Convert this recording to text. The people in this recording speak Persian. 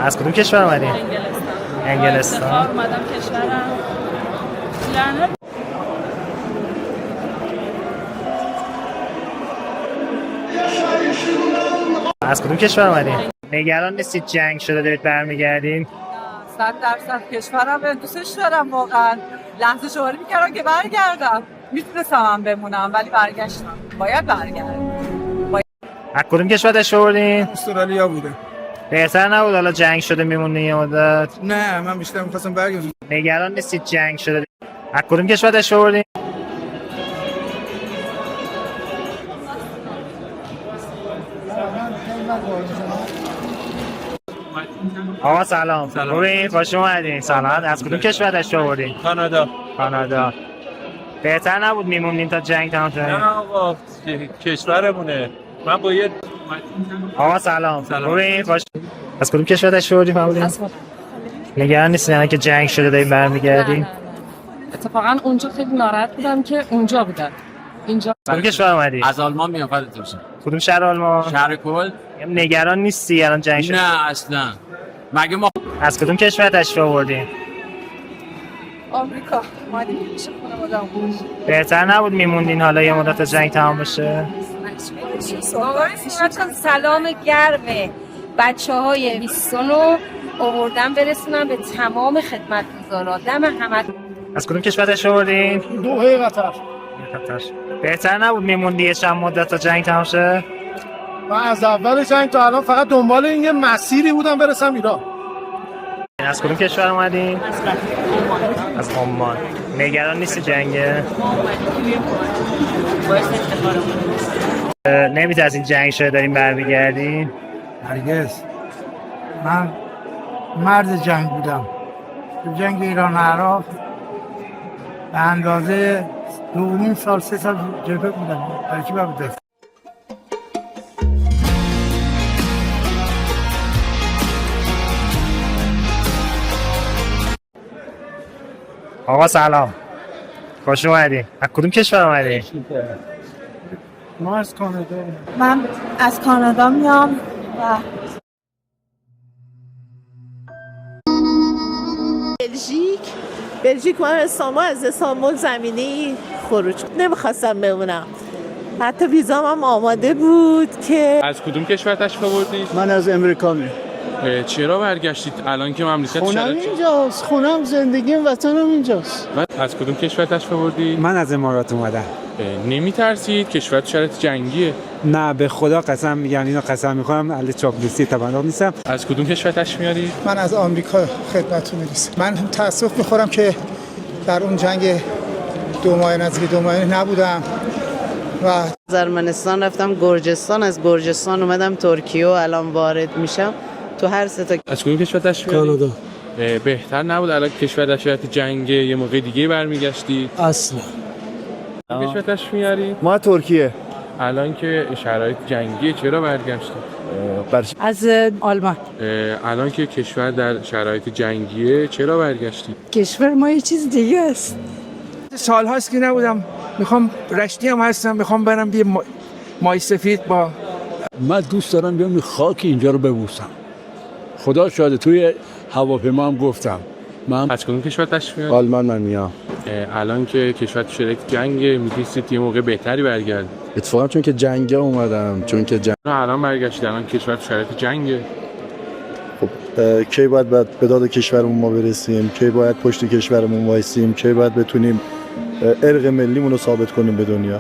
از کدوم کشور اومدین؟ انگلستان. اومدم کشورم لعنت. از کدوم کشور اومدین؟ نگران نیستید جنگ شده دارید برمیگردین؟ 100% کشورم دوستش دارم واقعا. لحظه شماری میکردم که برگردم. میتونستم هم بمونم ولی برگشتم. باید برگردم. از کدوم کشور تشریف آوردین؟ استرالیا بوده. بهتر نبود حالا جنگ شده میمونین یه مدت؟ نه من بیشتر می‌خواستم برگردم. نگران نیستید جنگ شده؟ از کدوم کشور تشریف آوردین؟ آقا سلام. خوبین؟ خوش اومدین. سلام. از کدوم کشور تشریف آوردین؟ کانادا. بهتر نبود میموندین تا جنگ تمام شه؟ نه آقا کشورمونه. من باید آقا سلام. خوبین؟ خوش. از کدوم کشور تشریف آوردین فهمیدین؟ نگران نیستین الان که جنگ شده دارین برمیگردین؟ اتفاقا اونجا خیلی ناراحت بودم که اونجا بودم. اینجا کدوم کشور اومدی؟ از آلمان میام فقط دوست. کدوم شهر آلمان؟ شهر کل؟ نگران نیستی الان جنگ شده؟ نه اصلا. مگه ما از کدوم کشور تشریف آوردین؟ آمریکا. اومدیم پیش خانواده‌ام. بهتر نبود میموندین حالا یه مدت تا جنگ تمام بشه؟ سلام گرمه بچه‌های ویستونو آوردن برسونم به تمام خدمتگزاران. دم همه. از کدوم کشور تشریف آوردین؟ دوحه قطر. بهتر نبود میموندی یه چند مدت تا جنگ تمام شه؟ من از اول جنگ تا الان فقط دنبال این یه مسیری بودم برسم ایران. از کدوم کشور اومدین؟ از عمان. نگران نیستی جنگه؟ نمیترسین جنگ شده دارین برمیگردین؟ هرگز. من مرد جنگ بودم. تو جنگ ایران عراق به اندازه 2.5 سال 3 سال جبهه بودم. ترکیب بوده. آقا سلام. خوش اومدین. از کدوم کشور اومدین؟ ما از کانادا. من از کانادا میام و بلژیک من از استانبول زمینی خروج نمیخواستم بمونم. حتی ویزام هم آماده بود که از کدوم کشور تشریف آوردید؟ من از امریکا میام. چرا برگشتید الان که مملکت خونم شرایط اینجاست. خونم زندگیم وطنم اینجاست. از کدوم کشور تشریف آوردید؟ من از امارات اومدم. نمیترسید کشور تو شرایط جنگیه؟ نه به خدا قسم میگم، اینو قسم میخورم، اهل چاپلوسی تبلیغ نیستم. از کدوم کشور تشریف میارید؟ من از آمریکا خدمتتون میرسم. من تاسف میخورم که در اون جنگ 2 ماه نزدیک 2 ماه نبودم و از ارمنستان رفتم گرجستان، از گرجستان اومدم ترکیه و الان وارد میشم تو هر سه تا. از کدوم کشور تشریف میارید؟ کانادا. بهتر نبود الان کشور در شرایط جنگ یه موقع دیگه برمیگشتید؟ اصلا. کشور تشریف میارید؟ ما ترکیه. الان که شرایط جنگیه چرا برگشتید؟ از آلمان. الان که کشور در شرایط جنگیه چرا برگشتید؟ کشور ما یه چیز دیگه است. سال هاست که نبودم. میخوام رشتی هم هستم. میخوام برم بیا مای سفید با. من دوست دارم بیام خاک اینجا رو ببوسم. خدا شاده توی هواپیما هم گفتم. من از کدوم کشور تشریف میارید؟ آلمان من میام. الان که کشور تو شرایط جنگه میتونستید یه موقع بهتری برگردید. اتفاقا چون که جنگه اومدم، چون که الان برگشتید الان کشور تو شرایط جنگه. خب کی باید به داد کشورمون ما برسیم، کی باید پشت کشورمون وایسیم، کی باید بتونیم ارق ملیمون رو ثابت کنیم به دنیا.